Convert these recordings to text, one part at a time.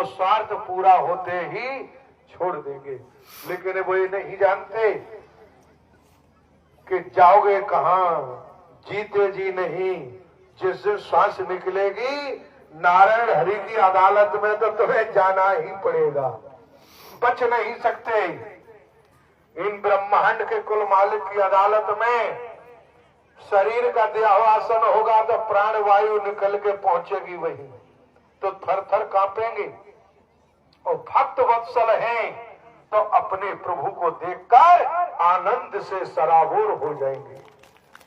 स्वार्थ पूरा होते ही छोड़ देंगे। लेकिन वो ये नहीं जानते कि जाओगे कहां, जीते जी नहीं। जिस दिन सांस निकलेगी नारायण हरि की अदालत में तो तुम्हें जाना ही पड़ेगा, बच नहीं सकते। इन ब्रह्मांड के कुल मालिक की अदालत में शरीर का देहावसान होगा तो प्राण वायु निकल के पहुंचेगी वहीं, तो थर थर कांपेंगे। और भक्त वत्सल हैं तो अपने प्रभु को देखकर आनंद से सराबोर हो जाएंगे,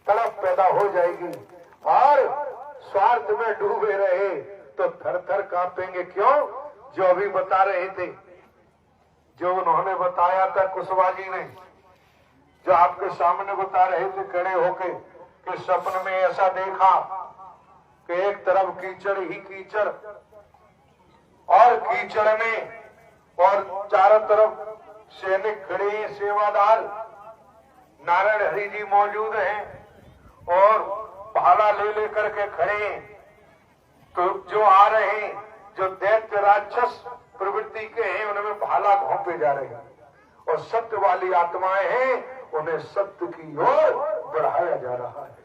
तड़प पैदा हो जाएगी। और स्वार्थ में डूबे रहे तो थर थर कांपेंगे। क्यों? जो अभी बता रहे थे, जो उन्होंने बताया था कुशवाहा जी ने, जो आपके सामने बता रहे थे खड़े होके, कि सपन में ऐसा देखा कि एक तरफ कीचड़ ही कीचड़ और कीचड़ में और चारों तरफ सैनिक खड़े हैं, सेवादार नारायण हरि जी मौजूद हैं और भाला ले लेकर के खड़े हैं। तो जो आ रहे हैं, जो दैत्य राक्षस प्रवृत्ति के हैं, उनमें भाला घोंपे जा रहे हैं, और सत्य वाली आत्माएं हैं, उन्हें सत्य की ओर बढ़ाया जा रहा है।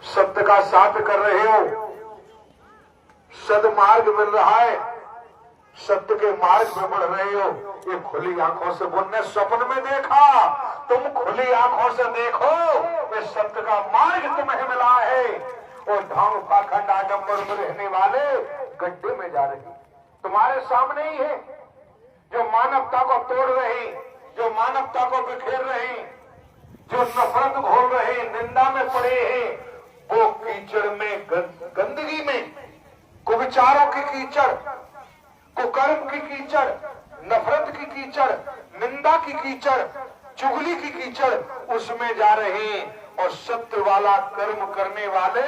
सत्य का साथ कर रहे हो, सदमार्ग मिल रहा है, सत्य के मार्ग में बढ़ रहे हो। ये खुली आंखों से बुनने स्वप्न में देखा, तुम खुली आंखों से देखो, ये सत्य का मार्ग तुम्हें मिला है। और ढोंग पाखंड आडंबर में रहने वाले गड्ढे में जा रहे, तुम्हारे सामने ही है। जो मानवता को तोड़ रहे, जो मानवता को बिखेर रहे, जो नफरत घोल रहे, निंदा में पड़े हैं, वो कीचड़ में, गंदगी में, कुविचारों की कीचड़, कुकर्म की कीचड़, नफरत की कीचड़, निंदा की कीचड़, चुगली की कीचड़, उसमें जा रहे हैं। और सत्य वाला कर्म करने वाले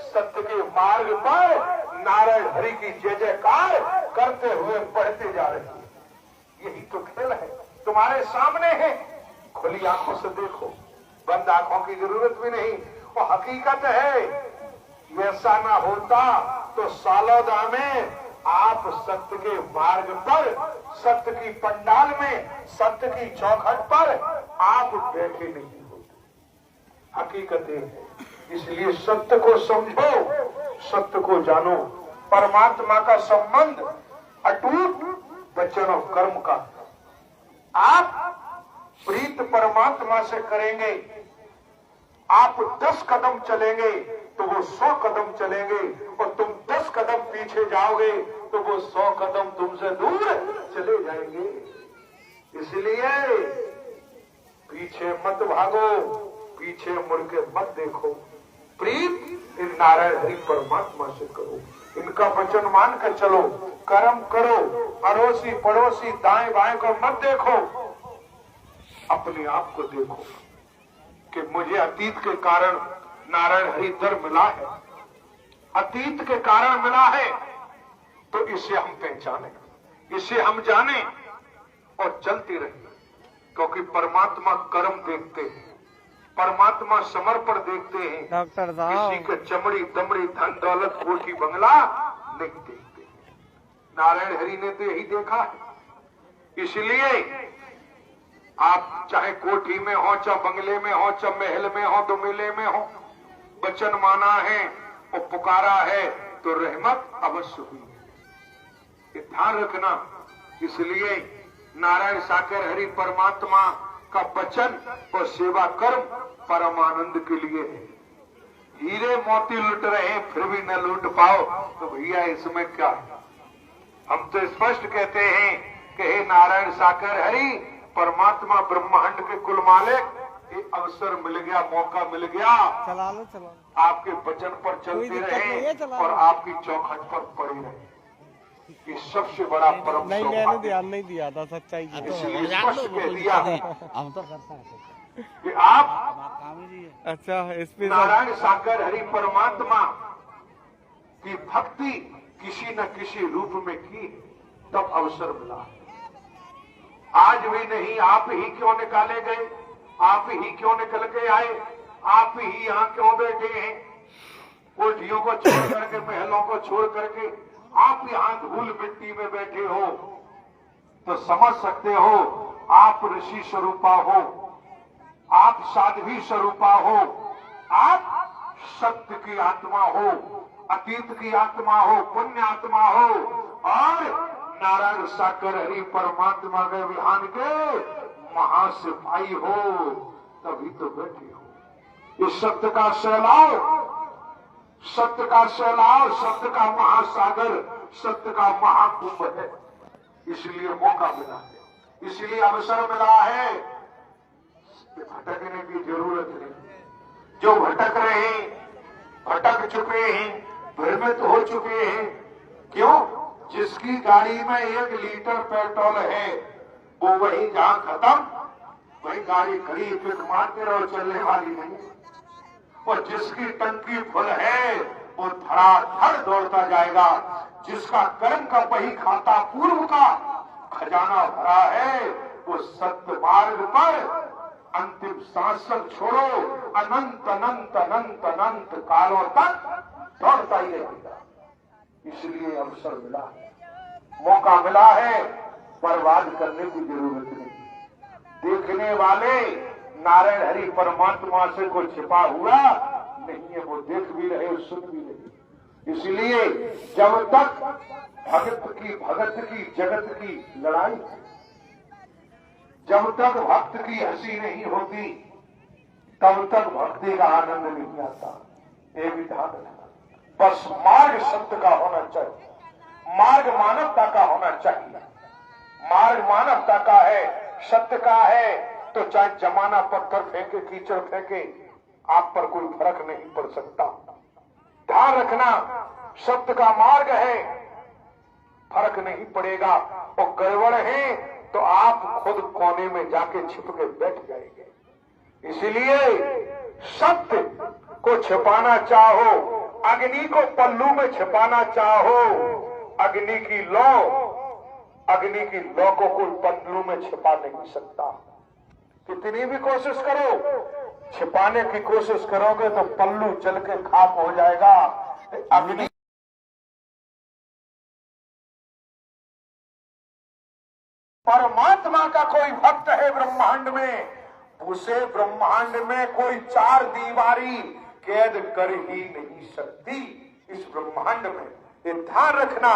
सत्य के मार्ग पर नारायण हरि की जय जयकार करते हुए बढ़ते जा रहे हैं। यही तो खेल है, तुम्हारे सामने है। खुली आंखों से देखो, बंद आंखों की जरूरत भी नहीं। और हकीकत है, ऐसा ना होता तो सालोदा में आप सत्य के मार्ग पर, सत्य की पंडाल में, सत्य की चौखट पर आप बैठे नहीं होते। हकीकतें है। इसलिए सत्य को समझो, सत्य को जानो। परमात्मा का संबंध अटूट वचन और कर्म का। आप प्रीत परमात्मा से करेंगे, आप 10 कदम चलेंगे तो वो 100 कदम चलेंगे, और तुम 10 कदम पीछे जाओगे तो वो 100 कदम तुमसे दूर चले जाएंगे। इसलिए पीछे मत भागो, पीछे मुड़ के मत देखो। प्रीत इन नारायण हरि परमात्मा से करो, इनका वचन मान कर चलो, कर्म करो। अड़ोसी पड़ोसी दाएं बाएं को मत देखो, अपने आप को देखो कि मुझे अतीत के कारण नारायण हरि दर मिला है, अतीत के कारण मिला है, तो इसे हम पहचाने, इसे हम जाने और चलते रहे। क्योंकि परमात्मा कर्म देखते हैं, परमात्मा समर्पण देखते हैं, डॉक्टर साहब किसी के चमड़ी दमड़ी धन दौलत कोठी बंगला नहीं देखते। नारायण हरि ने तो यही देखा है। इसलिए आप चाहे कोठी में हो, चाहे बंगले में हो, चाहे महल में हो, दुमिले में हो, वचन माना है और पुकारा है तो रहमत अवश्य हुई है। ये ध्यान रखना। इसलिए नारायण साकर हरि परमात्मा का वचन और सेवा कर्म परमानंद के लिए है। हीरे मोती लुट रहे हैं फिर भी न लूट पाओ तो भैया इसमें क्या है? हम तो स्पष्ट कहते हैं कि हे नारायण साकर हरि परमात्मा ब्रह्मांड के कुल मालिक, ये अवसर मिल गया, मौका मिल गया, चला लो चला लो, आपके वचन पर चलते रहे और आपकी चौखट पर पड़े रहे। ये सबसे बड़ा परम नहीं, मैंने ध्यान नहीं दिया था, सच्चाई की तो इसलिए स्पष्ट कह दिया हम तो करता है कि आप अच्छा इसमें नारायण साकर हरि परमात्मा की भक्ति किसी न किसी रूप में की, तब अवसर मिला। आज भी नहीं, आप ही क्यों निकाले गए, आप ही क्यों निकल के आए, आप ही यहाँ क्यों बैठे हैं? कोठियों को छोड़ करके, महलों को छोड़ करके आप यहाँ धूल मिट्टी में बैठे हो तो समझ सकते हो आप ऋषि स्वरूपा हो, आप साध्वी स्वरूपा हो, आप सत्य की आत्मा हो, अतीत की आत्मा हो, पुण्य आत्मा हो और नारायण साकर हरि परमात्मा के विधान के महासिपाही हो, तभी तो बैठे हो। इस सत्य का सैलाब, सत्य का सैलाब, सत्य का महासागर, सत्य का महाकुंभ है। इसलिए मौका मिला है, इसलिए अवसर मिला है। भटकने की जरूरत नहीं। जो भटक रहे हैं, भटक चुके हैं, भ्रमित हो चुके हैं। क्यों? जिसकी गाड़ी में 1 लीटर पेट्रोल है वो वही जहां खत्म वही गाड़ी खड़ी फिर मारते रहो, चलने वाली नहीं। और जिसकी टंकी फुल है वो धड़ाधड़ दौड़ता जाएगा। जिसका कर्म का बही खाता पूर्व का खजाना भरा है वो सत्य मार्ग पर अंतिम सांस तक छोड़ो अनंत अनंत अनंत अनंत कालों तक दौड़ता ही रहेगा। इसलिए अवसर मिला है, मौका मिला है, बर्बाद करने की जरूरत नहीं। देखने वाले नारायण हरि परमात्मा से कोई छिपा हुआ नहीं है, वो देख भी रहे, सुन भी रहे। इसलिए जब तक भगत की जगत की लड़ाई, जब तक भक्त की हंसी नहीं होती तब तक भक्ति का आनंद नहीं आता। ये भी ध्यान रखना। बस मार्ग सत्य का होना चाहिए, मार्ग मानवता का होना चाहिए। मार्ग मानवता का है, सत्य का है, तो चाहे जमाना पत्थर फेंके, कीचड़ फेंके, आप पर कोई फर्क नहीं पड़ सकता। ध्यान रखना, सत्य का मार्ग है, फर्क नहीं पड़ेगा। और गड़बड़ है तो आप खुद कोने में जाके छिप के बैठ जाएंगे। इसलिए सत्य को छिपाना चाहो, अग्नि को पल्लू में छिपाना चाहो, अग्नि की लौ को कोई पल्लू में छिपा नहीं सकता। कितनी भी कोशिश करो, छिपाने की कोशिश करोगे तो पल्लू जल के खाक हो जाएगा। अग्नि परमात्मा का कोई भक्त है ब्रह्मांड में, उसे ब्रह्मांड में कोई 4 दीवारी कैद कर ही नहीं सकती। इस ब्रह्मांड में ये ध्यान रखना,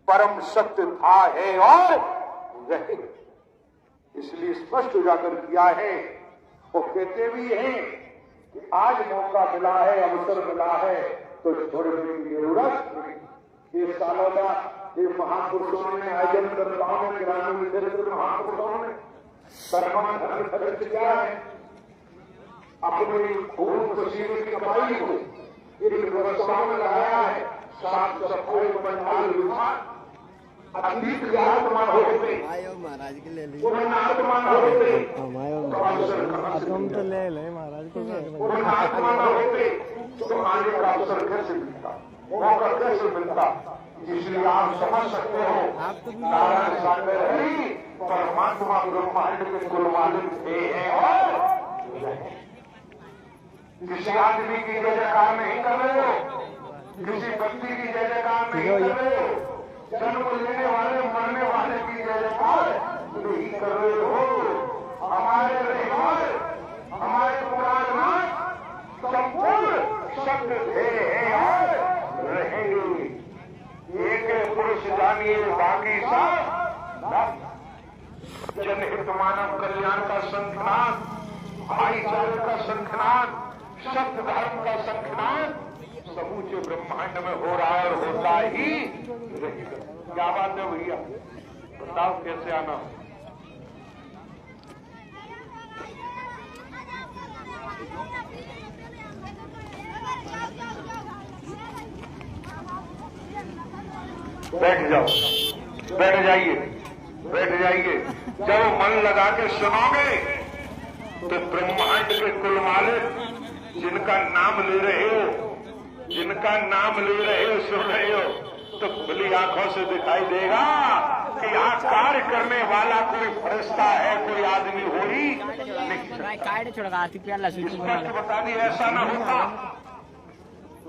परम सत्य था, है और रहेगा। इसलिए स्पष्ट उजागर किया है। वो कहते भी हैं कि आज मौका मिला है, अवसर मिला है तो छोड़ने की जरूरत नहीं। ये सालों का ये महापुरुषों ने आयोजन कर गांव ग्रामीण क्षेत्र महापुरुषों ने कर्म खर्च किया है, अपनी खून पसीने की कमाई को इन व्यवस्थाओं में लगाया है। साफ सफाई पंडाल विभाग अतीत की आत्मा होते महाराज के ले ली, आत्मा होते तुम तो ले ले महाराज को, आत्मा होते तो आने का अवसर कैसे मिलता, मौका कैसे मिलता। इसलिए आप समझ सकते हो नारायण सागर हरि परमात्मा ब्रह्मांड के कुल मालिक थे हैं और किसी आदमी की जय जयकार नहीं कर रहे हो, किसी व्यक्ति की जय जयकार नहीं कर रहे हो, जन्म लेने वाले मरने वाले की जय जयकार नहीं कर रहे हो। हमारे रहमान, हमारे पुराण संपूर्ण सत्य थे और रहेंगे। एक पुरुष जानिए बाकी सब जनहित मानव कल्याण का संख्यान, भाईचारे का संख्यान, सत्य धर्म का संख्यान समूचे ब्रह्मांड में हो रहा है और होता ही रहेगा। क्या बात है भैया, बताओ कैसे आना। बैठ जाओ, बैठ जाइए, बैठ जाइए। जब मन लगा के सुनोगे तो ब्रह्मांड के कुल मालिक जिनका नाम ले रहे हो, जिनका नाम ले रहे हो, सुन रहे हो, तो खुली आंखों से दिखाई देगा कि यहाँ कार्य करने वाला कोई फरिश्ता है, कोई आदमी हो ही नहीं। स्पष्ट बता दी, ऐसा ना होता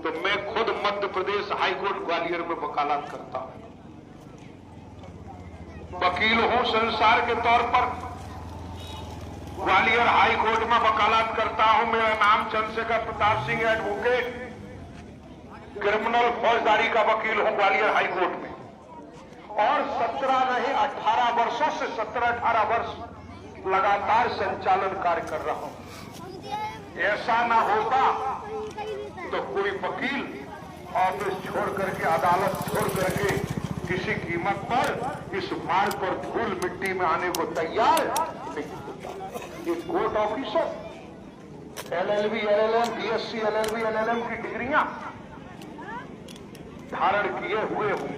तो मैं खुद मध्य प्रदेश हाईकोर्ट ग्वालियर में वकालत करता हूं, वकील हूं संसार के तौर पर, ग्वालियर हाईकोर्ट में वकालत करता हूं। मेरा नाम चंद्रशेखर प्रताप सिंह, एडवोकेट, क्रिमिनल फौजदारी का वकील हूं ग्वालियर हाईकोर्ट में, और 17 नहीं 18 वर्षों से 17-18 वर्ष लगातार संचालन कार्य कर रहा हूं। ऐसा ना होता तो कोई वकील ऑफिस छोड़ करके, अदालत छोड़ करके किसी कीमत पर इस मार्ग पर धूल मिट्टी में आने को तैयार नहीं होता। एक court officer LLB, LLM, BSc, LLB, LLM की डिग्रियां धारण किए हुए हो,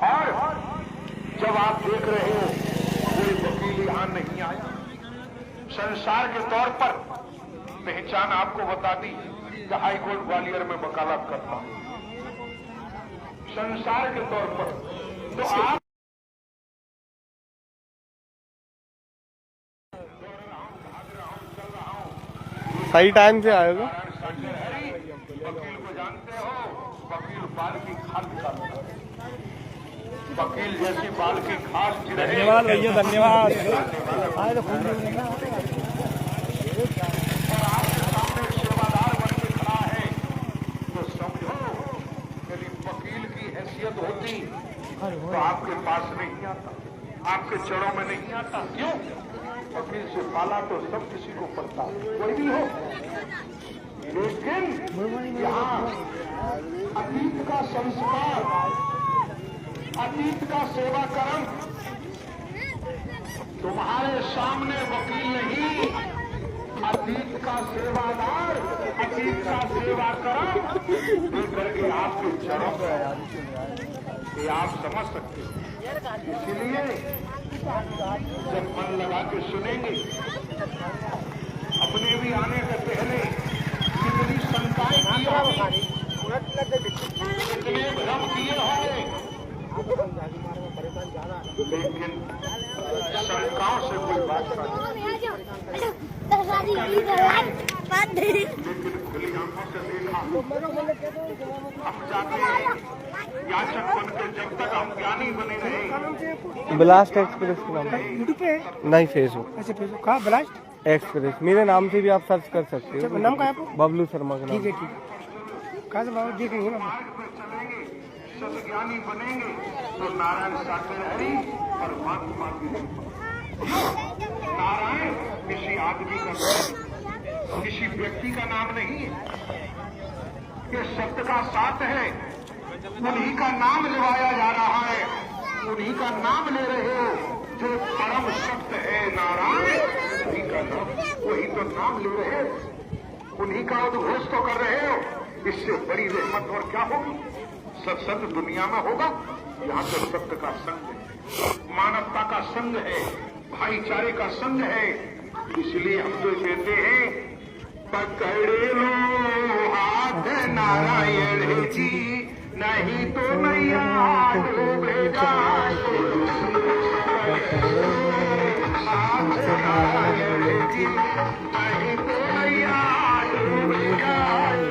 और जब आप देख रहे हो कोई वकील यहां नहीं आया, संसार के तौर पर पहचान आपको बता दी कि हाईकोर्ट ग्वालियर में वकालत करता हूं, संसार के तौर पर। तो आप सही टाइम से आएगा। वकील को जानते हो, वकील बाल की खाल निकालता है, वकील जैसी बाल की खाल गिरे। धन्यवाद भैया, धन्यवाद। और आपके सामने सेवादार बन के खड़ा है, तो समझो यदि वकील की हैसियत होती तो आपके पास नहीं आता, आपके चरणों में नहीं आता। क्यों? वकील से पाला तो सब किसी को पड़ता, कोई भी हो, लेकिन यहाँ अतीत का संस्कार, अतीत का सेवा कर्म, तुम्हारे सामने वकील नहीं, अतीत का सेवादार, अतीत का सेवा कर्म लेकर के आपके चरणों में ये आप समझ सकते हो। इसलिए जब मन लगा के सुनेंगे, अपने भी आने से पहले कितनी शंकाएं की होंगी, कितने भ्रम किए होंगे, लेकिन शंकाओं से कोई बात नहीं, लेकिन खुली आंखों से देखा। हम चाहते हैं याचक बन के जब तक हम ज्ञानी बने रहे। ब्लास्ट एक्सप्रेस के नाम यूट्यूब पे है? नहीं, फेसबुक। अच्छा फेसबुक कहाँ? ब्लास्ट एक्सप्रेस मेरे नाम से भी आप सर्च कर सकते हो। नाम का है आपको? बबलू शर्मा का नाम। ठीक है कहाँ से बाबा देखेंगे ना। मार्ग पे चलेंगे, सदज्ञानी बनेंगे तो नारायण सागर हरि परमात्मा की कृपा। नारायण किसी आदमी का नाम, किसी व्यक्ति का नाम नहीं है, ये शब्द का साथ है, उन्हीं का नाम लिवाया जा रहा है, उन्हीं का नाम ले रहे हो जो परम सत्य है नारायण, उन्हीं का नाम, वही तो नाम ले रहे हो, उन्हीं का उद्घोष तो कर रहे हो। इससे बड़ी रहमत और क्या होगी? सत्संग दुनिया में होगा? यहाँ तो सत्य का संग है, मानवता का संग है, भाईचारे का संग है। इसलिए हम तो कहते हैं पकड़े लो हाथ नारायण जी, नहीं तो नैया डूबे जाए। हाथ नारायण जी, नहीं तो नैया डूबे जाए।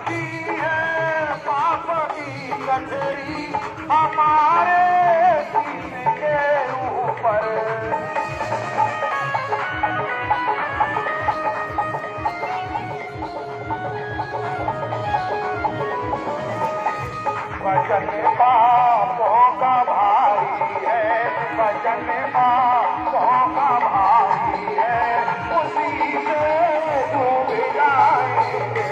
रखी है पाप की गठरी हमारे सीने के ऊपर। वचन पापों का भाई है, वचन पापों का भाई है, उसी से डूब जाएंगे।